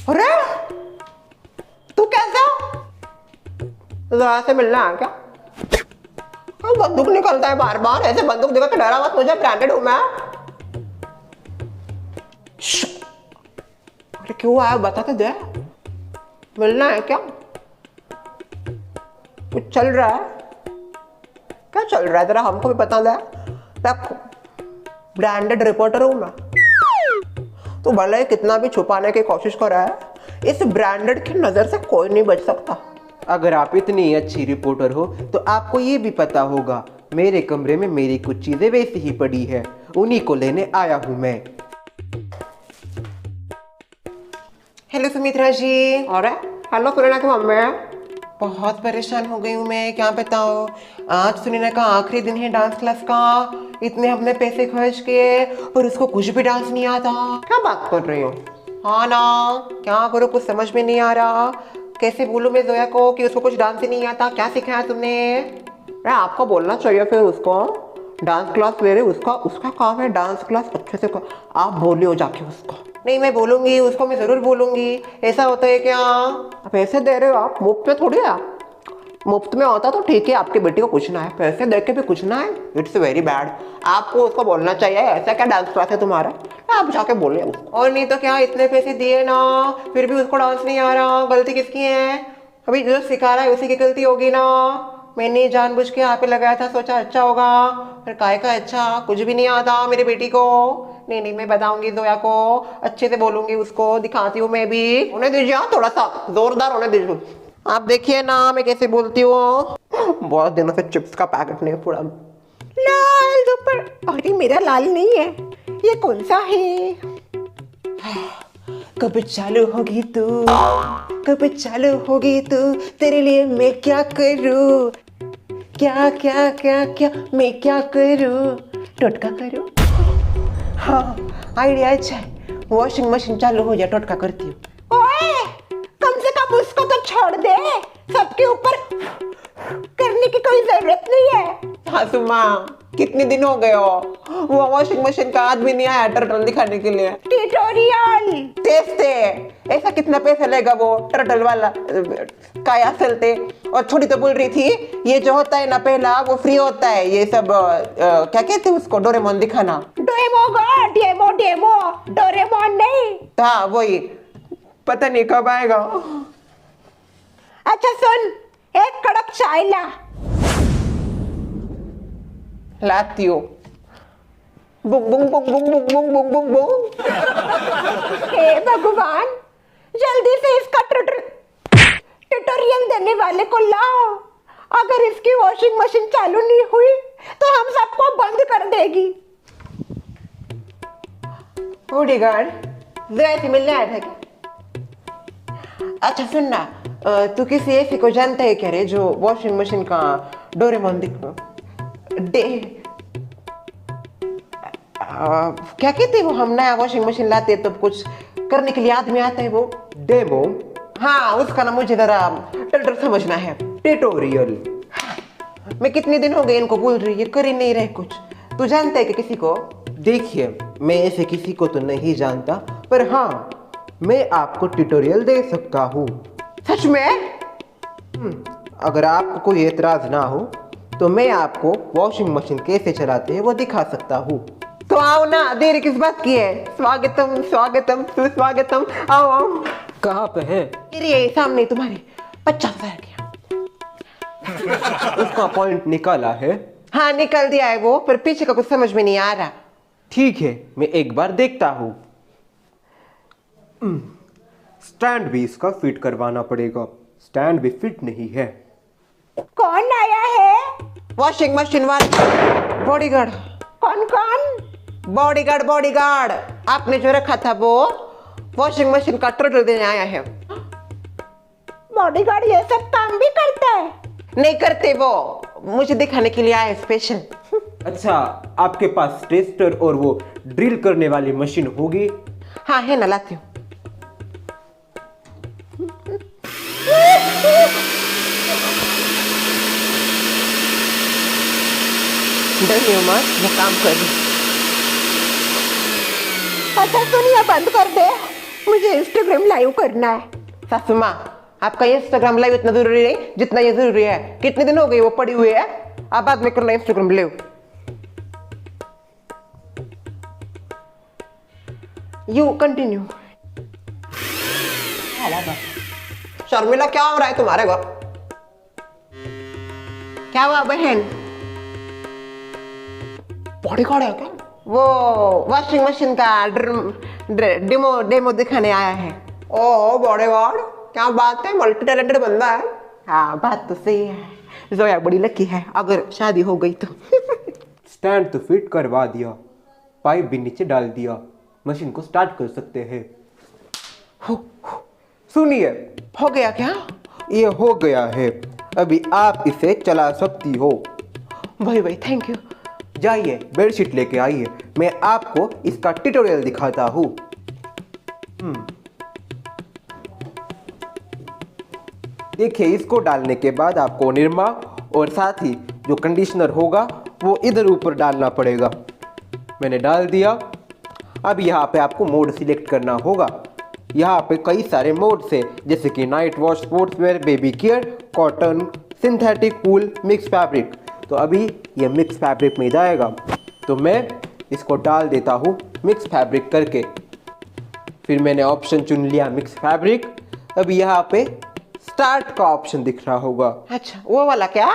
अरे तू कैसा जरा से मिलना है क्या? बंदूक निकलता है बार बार, ऐसे बंदूक दिखा के डरा मत मुझे, ब्रांडेड हूं मैं। अरे क्यों आया बता तो दे, मिलना है क्या? कुछ चल रहा है क्या? चल रहा है जरा हमको भी बता दे। ब्रांडेड रिपोर्टर हूं मैं। तो भले कितना भी छुपाने की कोशिश कर रहा है, इस ब्रांडेड की नजर से कोई नहीं बच सकता। अगर आप इतनी अच्छी रिपोर्टर हो तो आपको ये भी पता होगा मेरे कमरे में मेरी कुछ चीजें वैसी ही पड़ी है, उन्हीं को लेने आया हूं मैं। हेलो सुमित्रा जी। और हेलो सुनीना की मम्मी। बहुत परेशान हो गई हूँ मैं, क्या बताऊँ। आज सुनीना का आखिरी दिन है डांस क्लास का, इतने हमने पैसे खर्च किए पर उसको कुछ भी डांस नहीं आता। क्या बात कर रही हो? हाँ ना, क्या करो कुछ समझ में नहीं आ रहा। कैसे बोलूं मैं जोया को कि उसको कुछ डांस ही नहीं आता? क्या सिखाया तुमने? अरे आपको बोलना चाहिए फिर उसको, डांस क्लास ले रहे उसका उसका काम है डांस क्लास अच्छे से कर। आप बोलियो जाके उसको। नहीं मैं बोलूंगी उसको, मैं जरूर बोलूंगी। ऐसा होता है क्या? पैसे दे रहे हो आप, मुफ्त में थोड़ी है। मुफ्त में होता तो ठीक है, आपकी बेटी को कुछ ना है, पैसे दे के भी कुछ ना है, इट्स वेरी बैड। आपको उसको बोलना चाहिए ऐसा क्या डांस क्लास है तुम्हारा, आप जाके बोलिए उसको। और नहीं तो क्या, इतने पैसे दिए ना फिर भी उसको डांस नहीं आ रहा, गलती किसकी है? अभी जो सिखा रहा है उसी की गलती होगी ना। मैंने जानबूझ के यहाँ पे लगाया था, सोचा अच्छा होगा, फिर काय का अच्छा, कुछ भी नहीं आता मेरी बेटी को। नहीं नहीं मैं बताऊंगी जोया को, अच्छे से बोलूंगी उसको, दिखाती हूँ मैं भी। होने दीजिए हाँ, थोड़ा सा जोरदार होने दीजिए। आप देखिए ना मैं कैसे बोलती हूँ। बहुत दिनों से चिप्स का पैकेट नहीं फोड़ा। लाल दुपट्टा, अरे मेरा लाल नहीं है, ये कौन सा है? कब चालू होगी तू, कब चालू होगी तू, तेरे लिए मैं क्या करूँ, क्या क्या क्या क्या मैं क्या करूँ, टोटका करूँ। हाँ आइडिया अच्छा है, वॉशिंग मशीन चालू हो जाए टोटका करती हूँ। ओए कम से कम उसको तो छोड़ दे, सबके ऊपर करने की कोई जरूरत नहीं है। हाँ सुमा, कितने दिन हो गए हो, वो वॉशिंग मशीन का आदमी नहीं आया टर्टल दिखाने के लिए। ट्यूटोरियल टेस्टे, ऐसा कितना पैसा लेगा वो टर्टल वाला काया चलते। और छोटी तो बोल रही थी ये जो होता है ना पहला वो फ्री होता है, ये सब क्या कहते हैं उसको, डोरेमोन दिखाना। डेमो डेमो, डोरेमोन नहीं। हाँ वही, पता नहीं कब आएगा। अच्छा सुन, एक कड़क चाय ला। लाती हो। बुंग बुंग बुंग बुंग बुंग बुंग बुंग बुंग बुंग। हे भगवान, जल्दी से इसका ट्यूटोरियल देने वाले को लाओ। अगर इसकी वॉशिंग मशीन चालू नहीं हुई तो हम सबको बंद कर देगी। बॉडीगार्ड, जरा मिलने आया था क्या? अच्छा सुनना, तू किसी ऐसे को जानता है क्या रे जो वॉशिंग मशीन का डोरेमोन क्या कहते हैं वो, हम नया वॉशिंग मशीन लाते हैं तो कुछ करने के लिए आदमी आता है वो डेमो? हाँ उसका ना मुझे जरा टर्टर समझना है। ट्यूटोरियल? मैं कितने दिन हो गए इनको बोल रही है, कर ही नहीं रहे कुछ। तू जानता है कि किसी को? देखिए मैं ऐसे किसी को तो नहीं जानता, पर हाँ मैं आपको ट्यूटोरियल दे सकता हूँ। सच में? अगर आपको कोई एतराज ना हो तो मैं आपको वॉशिंग मशीन कैसे चलाते हैं वो दिखा सकता हूँ। तो आओ ना, देर किस बात की है? स्वागतम स्वागतम सुस्वागतम, आओ आओ। कहाँ पे है? ये सामने तुम्हारे 50,000 की। उसका पॉइंट निकाला है? हाँ निकल दिया है वो, पर पीछे का कुछ समझ में नहीं आ रहा। ठीक है मैं एक बार देखता हूँ। स्टैंड भी इसका फिट करवाना पड़ेगा, स्टैंड भी फिट नहीं है। कौन आया है? वॉशिंग मशीन वाला बॉडीगार्ड। कौन कौन? बॉडीगार्ड बॉडीगार्ड, आपने जो रखा था वो वॉशिंग मशीन का टर्टल देने आया है। बॉडीगार्ड ये सब काम भी करता है? नहीं करते वो, मुझे दिखाने के लिए आया स्पेशल। अच्छा आपके पास टेस्टर और वो ड्रिल करने वाली मशीन होगी? हाँ है ना, लाती हूँ। डरियो मत, वो काम कर रही। अच्छा सुनिए, बंद कर दे, मुझे इंस्टाग्राम लाइव करना है। सासू माँ, आपका इंस्टाग्राम लाइव इतना जरूरी नहीं जितना ये जरूरी है। कितने दिन हो गए वो पड़ी हुई है, आप बाद में करना Instagram live. You continue. Sharmila, क्या हो रहा है तुम्हारे घर? क्या हुआ बहन? बॉडीगार्ड है क्या? वो वॉशिंग मशीन का डेमो दिखाने आया है। ओह बॉडीगार्ड, क्या बात है, मल्टी टैलेंटेड बंदा है। हाँ बात तो सही है। जोया बड़ी लकी है अगर शादी हो गई तो। स्टैंड तो फिट करवा दिया, पाइप भी नीचे डाल दिया, मशीन को स्टार्ट कर सकते हैं। सुनिए, हो गया क्या? ये हो गया है, अभी आप इसे चला सकती हो। भाई भाई थैंक यू। जाइए बेडशीट लेके आइए, मैं आपको इसका ट्यूटोरियल दिखाता हूँ। देखिए, इसको डालने के बाद आपको निरमा और साथ ही जो कंडीशनर होगा वो इधर ऊपर डालना पड़ेगा। मैंने डाल दिया। अब यहाँ पे आपको मोड सिलेक्ट करना होगा। यहाँ पे कई सारे मोड्स हैं, जैसे कि night wash, sports wear, baby care, cotton, synthetic, wool, mix fabric. तो अभी ये मिक्स फैब्रिक में जाएगा, तो मैं इसको डाल देता हूँ मिक्स फैब्रिक करके। फिर मैंने ऑप्शन चुन लिया मिक्स फैब्रिक। अभी यहाँ पे स्टार्ट का ऑप्शन दिख रहा होगा। अच्छा वो वाला क्या?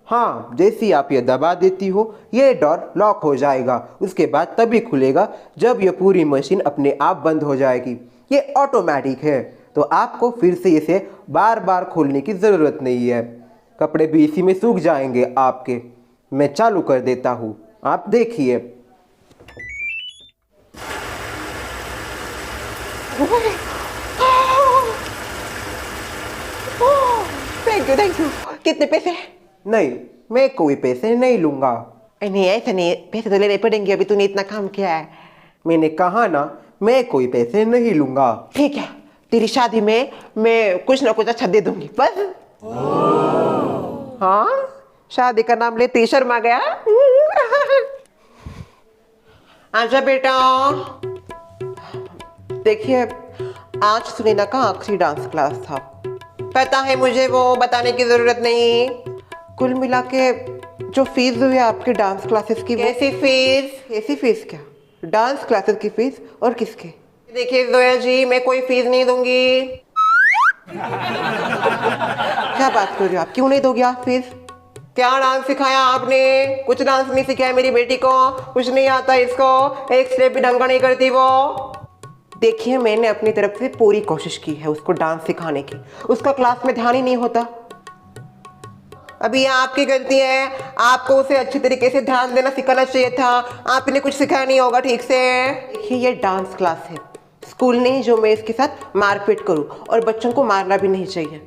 हाँ, जैसे ही आप ये दबा देती हो ये डोर लॉक हो जाएगा। उसके बाद तभी खुलेगा जब ये पूरी मशीन अपने आप बंद हो जाएगी। ये ऑटोमेटिक है, तो आपको फिर से इसे बार बार खोलने की ज़रूरत नहीं है। कपड़े भी इसी में सूख जाएंगे आपके। मैं चालू कर देता हूँ, आप देखिए। Thank you. कितने पैसे? नहीं, मैं कोई पैसे नहीं लूँगा। नहीं ऐसा नहीं, पैसे तो लेने पड़ेंगे, अभी तूने इतना काम किया है। मैंने कहा ना, मैं कोई पैसे नहीं लूँगा। ठीक है, तेरी शादी में मैं कुछ ना कुछ अच्छा दे दूंगी बस। हाँ, शादी का नाम लेते ही शर्मा गया। आजा बेटा। देखिए, आज सुनीना का आखिरी डांस क्लास था। पता है मुझे, वो बताने की जरूरत नहीं। कुल मिला के जो फीस हुई है आपके डांस क्लासेस की। कैसी फीस? ऐसी फीस क्या? डांस क्लासेस की फीस और किसके? देखिए जोया जी, मैं कोई फीस नहीं दूंगी। क्या बात कर रहे हो आप, क्यों नहीं दोगे आप फीस? क्या डांस सिखाया आपने? कुछ डांस नहीं सिखाया मेरी बेटी को, कुछ नहीं आता इसको, एक स्टेप भी ढंग का नहीं करती वो। देखिए, मैंने अपनी तरफ से पूरी कोशिश की है उसको डांस सिखाने की, उसका क्लास में ध्यान ही नहीं होता। अभी ये आपकी गलती है, आपको उसे अच्छी तरीके से ध्यान देना सिखाना चाहिए था। आपने कुछ सिखाया नहीं होगा ठीक से। देखिए, ये डांस क्लास है, स्कूल नहीं जो मैं इसके साथ मारपीट करूं, और बच्चों को मारना भी नहीं चाहिए।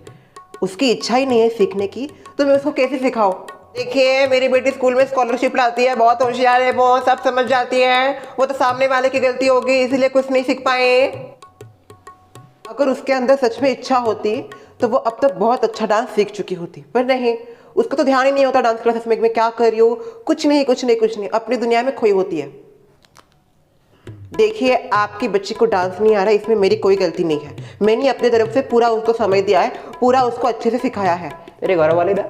उसकी इच्छा ही नहीं है सीखने की, तो मैं उसको कैसे सिखाऊं? देखिए, मेरी बेटी स्कूल में स्कॉलरशिप लाती है, बहुत होशियार है वो, सब समझ जाती है। वो तो सामने वाले की गलती होगी, इसलिए कुछ नहीं सीख पाए। अगर उसके अंदर सच में इच्छा होती तो वो अब तक बहुत अच्छा डांस सीख चुकी होती, पर नहीं, उसको तो ध्यान ही नहीं होता डांस क्लासेस में मैं क्या कर रही हूँ। कुछ नहीं, अपनी दुनिया में खोई होती है। देखिए, आपकी बच्ची को डांस नहीं आ रहा, इसमें मेरी कोई गलती नहीं है। मैंने अपनी तरफ से पूरा उसको समय दिया है, पूरा उसको अच्छे से सिखाया है। मेरे घर वाले ना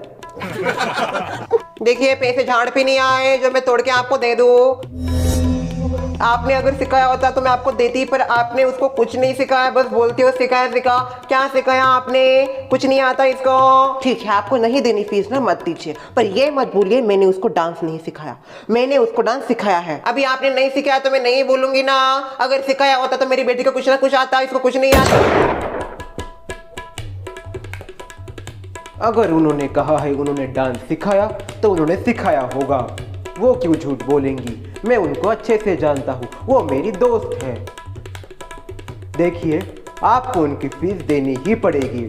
देखिए, पैसे झाड़ पे नहीं आए जो मैं तोड़ के आपको दे दूं। आपने अगर सिखाया होता तो मैं आपको देती, पर आपने उसको कुछ नहीं सिखाया, बस बोलते हो सिखाया। क्या सिखाया आपने? कुछ नहीं आता इसको। ठीक है, आपको नहीं देनी फीस ना, मत दीजिए, पर ये मत भूलिए मैंने उसको डांस नहीं सिखाया, मैंने उसको डांस सिखाया है। अभी आपने नहीं सिखाया तो मैं नहीं बोलूंगी ना। अगर सिखाया होता तो मेरी बेटी को कुछ ना कुछ आता, इसको कुछ नहीं आता। अगर उन्होंने कहा है उन्होंने डांस सिखाया, तो उन्होंने सिखाया होगा। वो क्यों झूठ बोलेंगी? मैं उनको अच्छे से जानता हूँ, वो मेरी दोस्त है। देखिए, आपको उनकी फीस देनी ही पड़ेगी।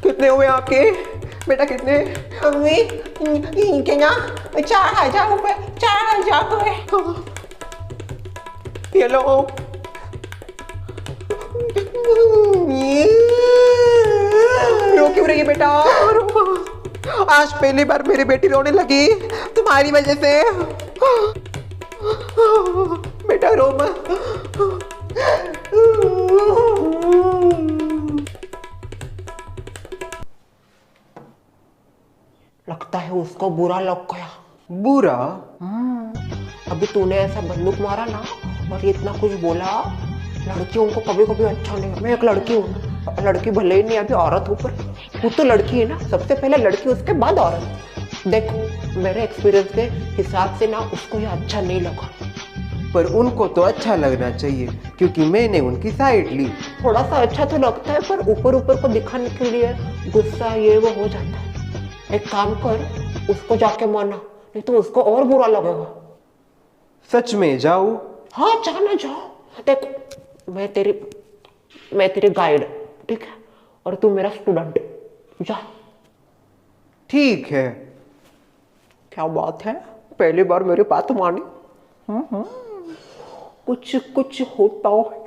कितने हुए आपके बेटा? कितने? अम्मी, क्या 4,000 रुपये? 4,000 रुपये। ये लो। रो क्यों रही है बेटा? आज पहली बार मेरी बेटी रोने लगी तुम्हारी वजह से। बेटा रो मत। तो बुरा लग गया। बुरा? अभी तूने ऐसा बंदूक मारा ना और ये इतना कुछ बोला, लड़कियों को कभी कभी अच्छा नहीं। मैं एक लड़की हूँ, लड़की भले ही नहीं अभी औरत ऊपर, वो तो लड़की है ना, सबसे पहले लड़की उसके बाद औरत। देख मेरे एक्सपीरियंस के हिसाब से ना उसको ये अच्छा नहीं लगा। पर उनको तो अच्छा लगना चाहिए क्योंकि मैंने उनकी साइड ली। थोड़ा सा अच्छा तो लगता है पर ऊपर ऊपर को दिखाने के लिए गुस्सा ये वो हो जाता है। एक काम कर, उसको जाके माना, नहीं तो उसको और बुरा लगेगा। सच में जाऊं? हाँ जाना जाओ। देख मैं तेरी गाइड, ठीक है, और तू मेरा स्टूडेंट। जा। ठीक है। क्या बात है, पहली बार मेरी बात मानी। कुछ कुछ होता है।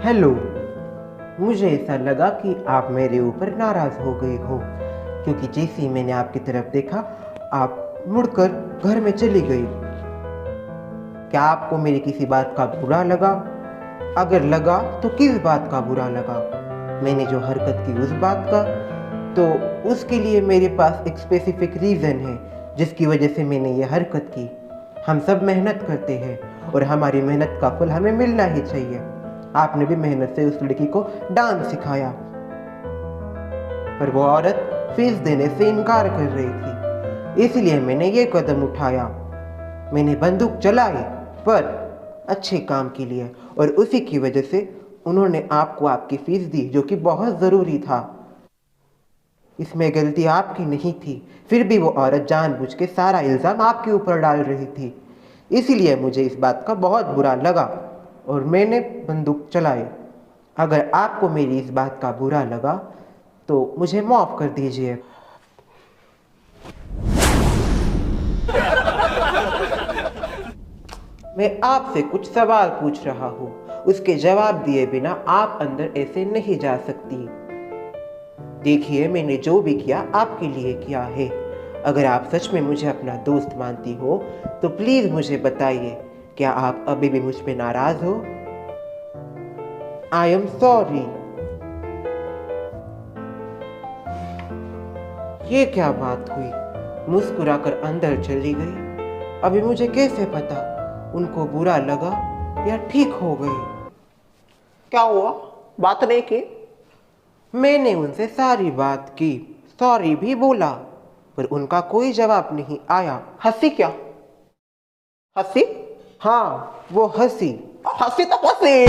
हेलो, मुझे ऐसा लगा कि आप मेरे ऊपर नाराज हो गए हो क्योंकि जैसे ही मैंने आपकी तरफ देखा आप मुड़कर घर में चली गई। क्या आपको मेरी किसी बात का बुरा लगा? अगर लगा तो किस बात का बुरा लगा? मैंने जो हरकत की उस बात का? तो उसके लिए मेरे पास एक स्पेसिफिक रीज़न है जिसकी वजह से मैंने ये हरकत की। हम सब मेहनत करते हैं और हमारी मेहनत का फल हमें मिलना ही चाहिए। आपने भी मेहनत से उस लड़की को डांस सिखाया पर वो औरत फीस देने से इनकार कर रही थी, इसलिए मैंने ये कदम उठाया। मैंने बंदूक चलाई पर अच्छे काम के लिए, और उसी की वजह से उन्होंने आपको आपकी फीस दी जो कि बहुत ज़रूरी था। इसमें गलती आपकी नहीं थी, फिर भी वो औरत जानबूझ के सारा इल्ज़ाम आपके ऊपर डाल रही थी। इसीलिए मुझे इस बात का बहुत बुरा लगा और मैंने बंदूक चलाई। अगर आपको मेरी इस बात का बुरा लगा तो मुझे माफ़ कर दीजिए। मैं आपसे कुछ सवाल पूछ रहा हूँ, उसके जवाब दिए बिना आप अंदर ऐसे नहीं जा सकती। देखिए मैंने जो भी किया आपके लिए किया है। अगर आप सच में मुझे अपना दोस्त मानती हो तो प्लीज़ मुझे बताइए, क्या आप अभी भी मुझ पे नाराज हो? I am sorry. ये क्या बात हुई? मुस्कुराकर अंदर चली गई। अभी मुझे कैसे पता उनको बुरा लगा या ठीक हो गई? क्या हुआ, बात नहीं की? मैंने उनसे सारी बात की, सॉरी भी बोला, पर उनका कोई जवाब नहीं आया। हंसी क्या? हंसी? हाँ वो हंसी। हंसी तो हंसी।